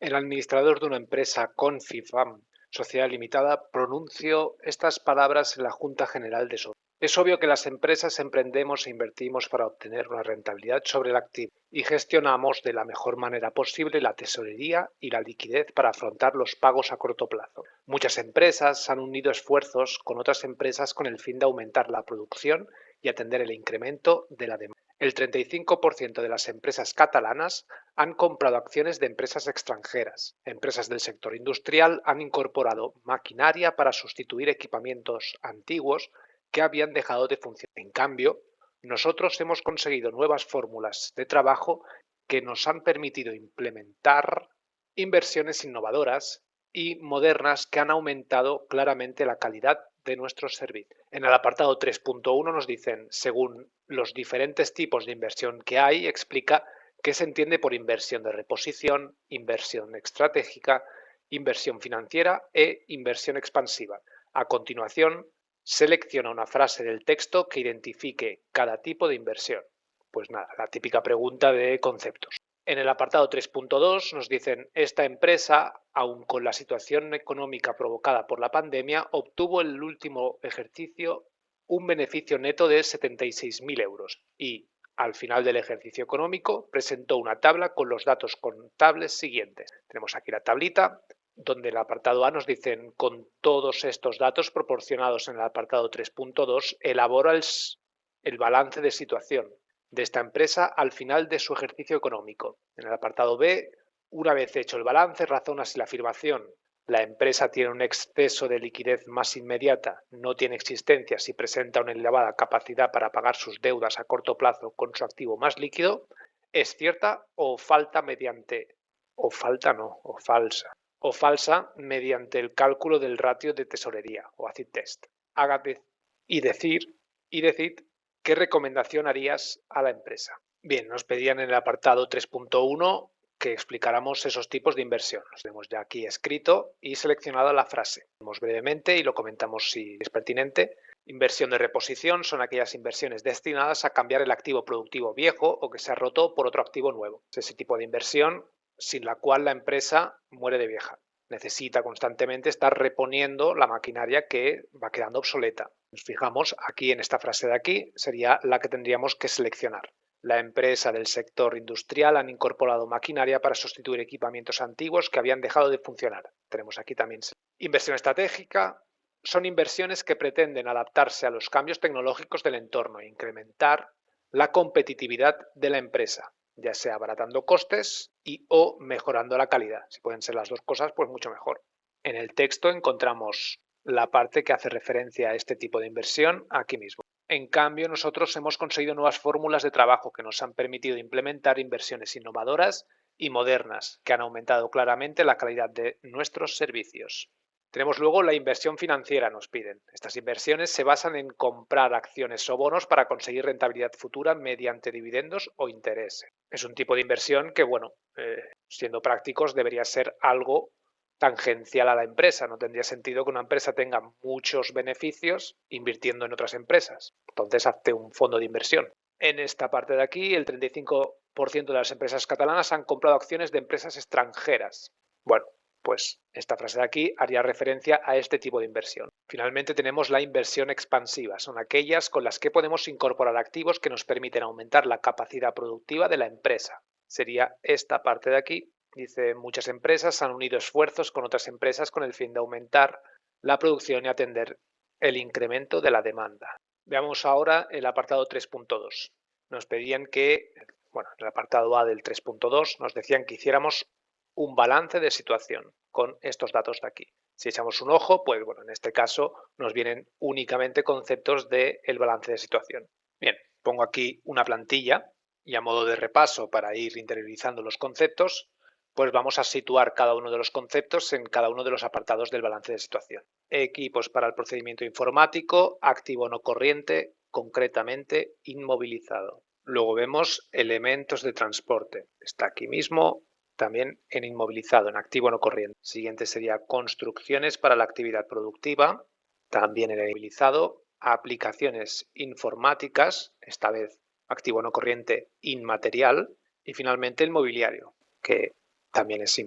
El administrador de una empresa Confifam, Sociedad Limitada, pronunció estas palabras en la Junta General de Sociedades. Es obvio que las empresas emprendemos e invertimos para obtener una rentabilidad sobre el activo y gestionamos de la mejor manera posible la tesorería y la liquidez para afrontar los pagos a corto plazo. Muchas empresas han unido esfuerzos con otras empresas con el fin de aumentar la producción y atender el incremento de la demanda. El 35% de las empresas catalanas han comprado acciones de empresas extranjeras. Empresas del sector industrial han incorporado maquinaria para sustituir equipamientos antiguos que habían dejado de funcionar. En cambio, nosotros hemos conseguido nuevas fórmulas de trabajo que nos han permitido implementar inversiones innovadoras y modernas que han aumentado claramente la calidad de nuestros servicios. En el apartado 3.1 nos dicen, según los diferentes tipos de inversión que hay, explica qué se entiende por inversión de reposición, inversión estratégica, inversión financiera e inversión expansiva. A continuación, selecciona una frase del texto que identifique cada tipo de inversión. Pues nada, la típica pregunta de conceptos. En el apartado 3.2 nos dicen, esta empresa, aun con la situación económica provocada por la pandemia, obtuvo en el último ejercicio un beneficio neto de 76.000 euros y, al final del ejercicio económico, presentó una tabla con los datos contables siguientes. Tenemos aquí la tablita, donde en el apartado A nos dicen, con todos estos datos proporcionados en el apartado 3.2, elabora el balance de situación de esta empresa al final de su ejercicio económico. En el apartado B, una vez hecho el balance, razona si la afirmación la empresa tiene un exceso de liquidez más inmediata, no tiene existencia si presenta una elevada capacidad para pagar sus deudas a corto plazo con su activo más líquido, es cierta o falta mediante, o falta no, o falsa mediante el cálculo del ratio de tesorería o acid test. Y decid qué recomendación harías a la empresa. Bien, nos pedían en el apartado 3.1 que explicáramos esos tipos de inversión. Los tenemos ya aquí escrito y seleccionada la frase. Vamos brevemente y lo comentamos si es pertinente. Inversión de reposición son aquellas inversiones destinadas a cambiar el activo productivo viejo o que se ha roto por otro activo nuevo. Es ese tipo de inversión sin la cual la empresa muere de vieja. Necesita constantemente estar reponiendo la maquinaria que va quedando obsoleta. Nos fijamos aquí en esta frase de aquí, sería la que tendríamos que seleccionar. La empresa del sector industrial han incorporado maquinaria para sustituir equipamientos antiguos que habían dejado de funcionar. Tenemos aquí también inversión estratégica. Son inversiones que pretenden adaptarse a los cambios tecnológicos del entorno e incrementar la competitividad de la empresa, ya sea abaratando costes y o mejorando la calidad. Si pueden ser las dos cosas, pues mucho mejor. En el texto encontramos la parte que hace referencia a este tipo de inversión aquí mismo. En cambio, nosotros hemos conseguido nuevas fórmulas de trabajo que nos han permitido implementar inversiones innovadoras y modernas que han aumentado claramente la calidad de nuestros servicios. Tenemos luego la inversión financiera, nos piden. Estas inversiones se basan en comprar acciones o bonos para conseguir rentabilidad futura mediante dividendos o intereses. Es un tipo de inversión que, bueno, siendo prácticos, debería ser algo tangencial a la empresa. No tendría sentido que una empresa tenga muchos beneficios invirtiendo en otras empresas. Entonces, hazte un fondo de inversión. En esta parte de aquí, el 35% de las empresas catalanas han comprado acciones de empresas extranjeras. Bueno, pues esta frase de aquí haría referencia a este tipo de inversión. Finalmente tenemos la inversión expansiva. Son aquellas con las que podemos incorporar activos que nos permiten aumentar la capacidad productiva de la empresa. Sería esta parte de aquí. Dice, muchas empresas han unido esfuerzos con otras empresas con el fin de aumentar la producción y atender el incremento de la demanda. Veamos ahora el apartado 3.2. Nos pedían que, bueno, en el apartado A del 3.2 nos decían que hiciéramos un balance de situación con estos datos de aquí. Si echamos un ojo, pues bueno, en este caso nos vienen únicamente conceptos del balance de situación. Bien, pongo aquí una plantilla y a modo de repaso para ir interiorizando los conceptos, pues vamos a situar cada uno de los conceptos en cada uno de los apartados del balance de situación. Equipos para el procedimiento informático, activo no corriente, concretamente inmovilizado. Luego vemos elementos de transporte. Está aquí mismo, también en inmovilizado, en activo no corriente. Siguiente sería construcciones para la actividad productiva, también en inmovilizado. Aplicaciones informáticas, esta vez activo no corriente inmaterial. Y finalmente el mobiliario, que también es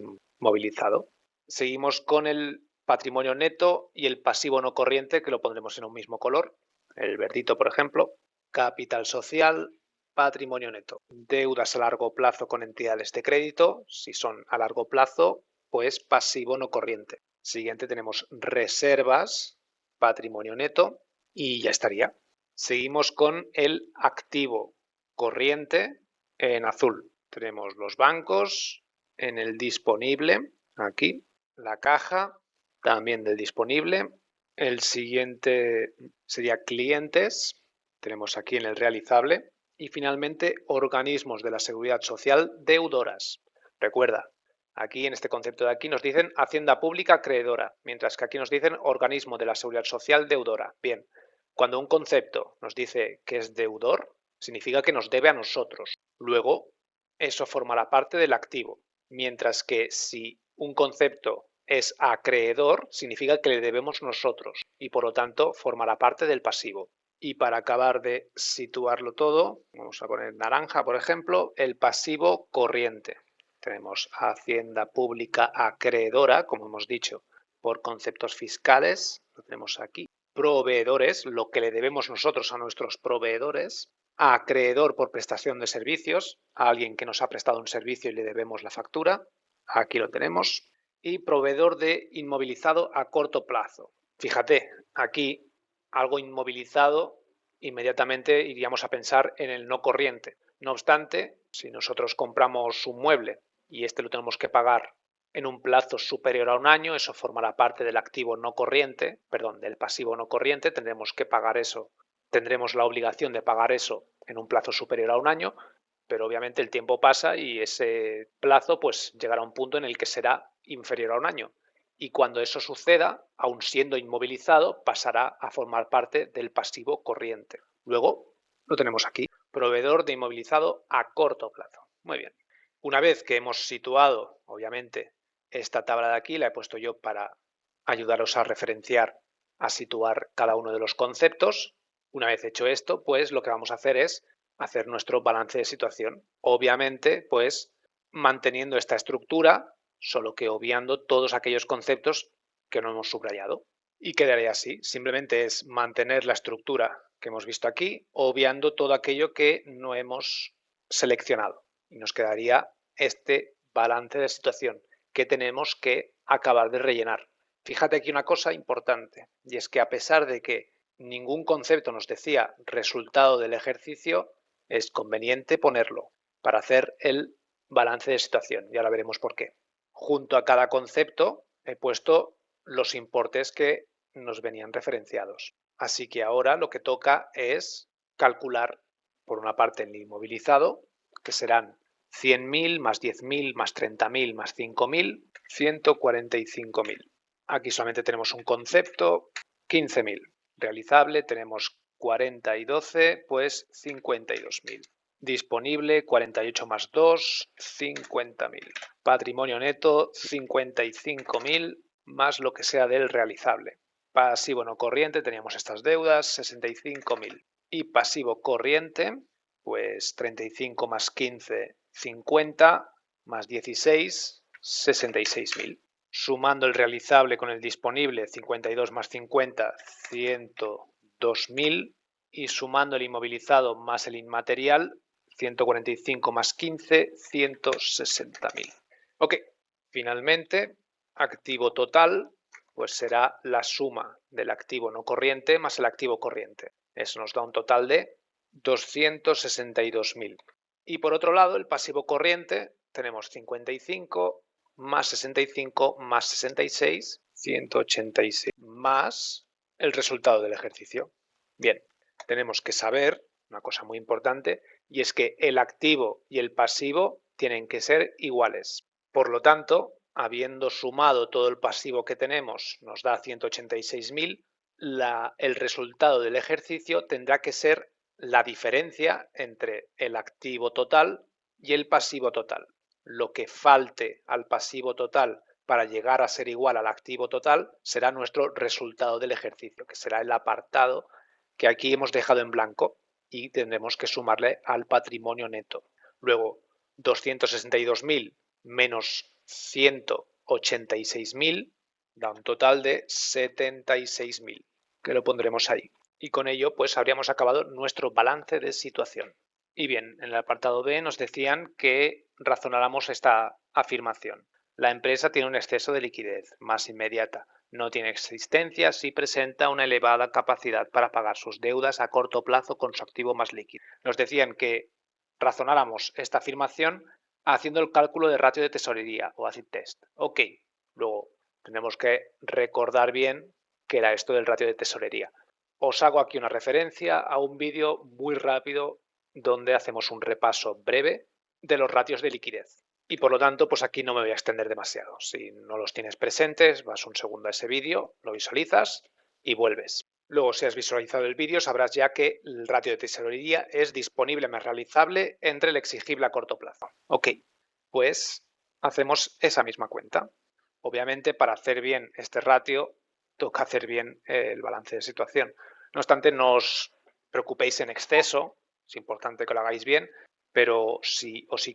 movilizado. Seguimos con el patrimonio neto y el pasivo no corriente, que lo pondremos en un mismo color, el verdito por ejemplo. Capital social, patrimonio neto. Deudas a largo plazo con entidades de crédito, si son a largo plazo, pues pasivo no corriente. Siguiente tenemos reservas, patrimonio neto y ya estaría. Seguimos con el activo corriente en azul. Tenemos los bancos, en el disponible, aquí, la caja, también del disponible. El siguiente sería clientes, tenemos aquí en el realizable. Y finalmente, organismos de la seguridad social deudoras. Recuerda, aquí en este concepto de aquí nos dicen Hacienda Pública acreedora, mientras que aquí nos dicen organismo de la seguridad social deudora. Bien, cuando un concepto nos dice que es deudor, significa que nos debe a nosotros. Luego, eso formará parte del activo, mientras que si un concepto es acreedor, significa que le debemos nosotros y por lo tanto formará parte del pasivo. Y para acabar de situarlo todo, vamos a poner naranja, por ejemplo, el pasivo corriente. Tenemos Hacienda Pública acreedora, como hemos dicho, por conceptos fiscales, lo tenemos aquí. Proveedores, lo que le debemos nosotros a nuestros proveedores. Acreedor por prestación de servicios, a alguien que nos ha prestado un servicio y le debemos la factura. Aquí lo tenemos. Y proveedor de inmovilizado a corto plazo. Fíjate, aquí algo inmovilizado, inmediatamente iríamos a pensar en el no corriente. No obstante, si nosotros compramos un mueble y este lo tenemos que pagar en un plazo superior a un año, eso formará parte del activo no corriente, perdón, del pasivo no corriente, tendremos que pagar eso, tendremos la obligación de pagar eso en un plazo superior a un año, pero obviamente el tiempo pasa y ese plazo pues llegará a un punto en el que será inferior a un año. Y cuando eso suceda, aun siendo inmovilizado, pasará a formar parte del pasivo corriente. Luego lo tenemos aquí, proveedor de inmovilizado a corto plazo. Muy bien. Una vez que hemos situado, obviamente, esta tabla de aquí, la he puesto yo para ayudaros a referenciar, a situar cada uno de los conceptos. Una vez hecho esto, pues lo que vamos a hacer es hacer nuestro balance de situación. Obviamente, pues manteniendo esta estructura, solo que obviando todos aquellos conceptos que no hemos subrayado. Y quedaría así. Simplemente es mantener la estructura que hemos visto aquí, obviando todo aquello que no hemos seleccionado. Y nos quedaría este balance de situación que tenemos que acabar de rellenar. Fíjate aquí una cosa importante, y es que a pesar de que ningún concepto nos decía resultado del ejercicio, es conveniente ponerlo para hacer el balance de situación. Y ahora veremos por qué. Junto a cada concepto he puesto los importes que nos venían referenciados. Así que ahora lo que toca es calcular, por una parte, el inmovilizado, que serán 100.000 más 10.000 más 30.000 más 5.000, 145.000. Aquí solamente tenemos un concepto, 15.000. Realizable tenemos 40 y 12, pues 52.000. Disponible 48 más 2, 50.000. Patrimonio neto 55.000 más lo que sea del realizable. Pasivo no corriente teníamos estas deudas 65.000. Y pasivo corriente, pues 35 más 15, 50 más 16, 66.000. Sumando el realizable con el disponible, 52 más 50, 102.000. Y sumando el inmovilizado más el inmaterial, 145 más 15, 160.000. Ok, finalmente, activo total, pues será la suma del activo no corriente más el activo corriente. Eso nos da un total de 262.000. Y por otro lado, el pasivo corriente, tenemos 55 más 65 más 66, 186, más el resultado del ejercicio. Bien, tenemos que saber una cosa muy importante, y es que el activo y el pasivo tienen que ser iguales. Por lo tanto, habiendo sumado todo el pasivo que tenemos, nos da 186.000, el resultado del ejercicio tendrá que ser la diferencia entre el activo total y el pasivo total. Lo que falte al pasivo total para llegar a ser igual al activo total será nuestro resultado del ejercicio, que será el apartado que aquí hemos dejado en blanco y tendremos que sumarle al patrimonio neto. Luego, 262.000 menos 86.000 da un total de 76.000, que lo pondremos ahí. Y con ello pues habríamos acabado nuestro balance de situación. Y bien, en el apartado B nos decían que razonáramos esta afirmación. La empresa tiene un exceso de liquidez más inmediata, no tiene existencias y presenta una elevada capacidad para pagar sus deudas a corto plazo con su activo más líquido. Nos decían que razonáramos esta afirmación haciendo el cálculo de ratio de tesorería o acid test. Ok, luego tenemos que recordar bien qué era esto del ratio de tesorería. Os hago aquí una referencia a un vídeo muy rápido donde hacemos un repaso breve de los ratios de liquidez. Y por lo tanto, pues aquí no me voy a extender demasiado. Si no los tienes presentes, vas un segundo a ese vídeo, lo visualizas y vuelves. Luego, si has visualizado el vídeo, sabrás ya que el ratio de tesorería es disponible más realizable entre el exigible a corto plazo. Ok, pues hacemos esa misma cuenta. Obviamente, para hacer bien este ratio, toca hacer bien el balance de situación. No obstante, no os preocupéis en exceso, es importante que lo hagáis bien, pero si os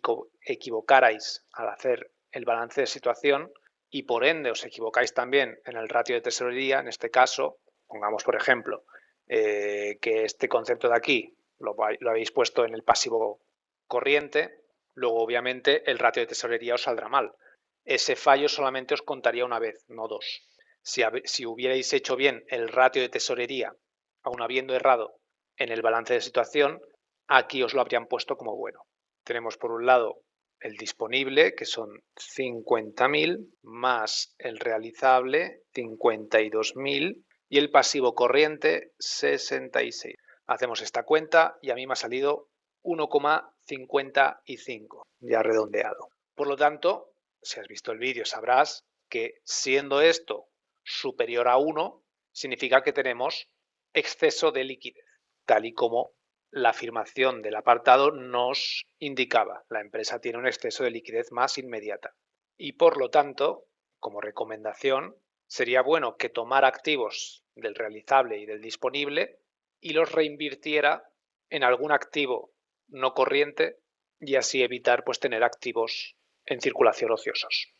equivocarais al hacer el balance de situación y por ende os equivocáis también en el ratio de tesorería, en este caso, pongamos por ejemplo que este concepto de aquí lo habéis puesto en el pasivo corriente, luego obviamente el ratio de tesorería os saldrá mal. Ese fallo solamente os contaría una vez, no dos. Si hubierais hecho bien el ratio de tesorería, aun habiendo errado en el balance de situación, aquí os lo habrían puesto como bueno. Tenemos por un lado el disponible, que son 50.000, más el realizable, 52.000, y el pasivo corriente, 66. Hacemos esta cuenta y a mí me ha salido 1,55, ya redondeado. Por lo tanto, si has visto el vídeo sabrás que siendo esto superior a 1, significa que tenemos exceso de liquidez, tal y como la afirmación del apartado nos indicaba. La empresa tiene un exceso de liquidez más inmediata. Y por lo tanto, como recomendación, sería bueno que tomara activos del realizable y del disponible y los reinvirtiera en algún activo no corriente y así evitar pues tener activos en circulación ociosos.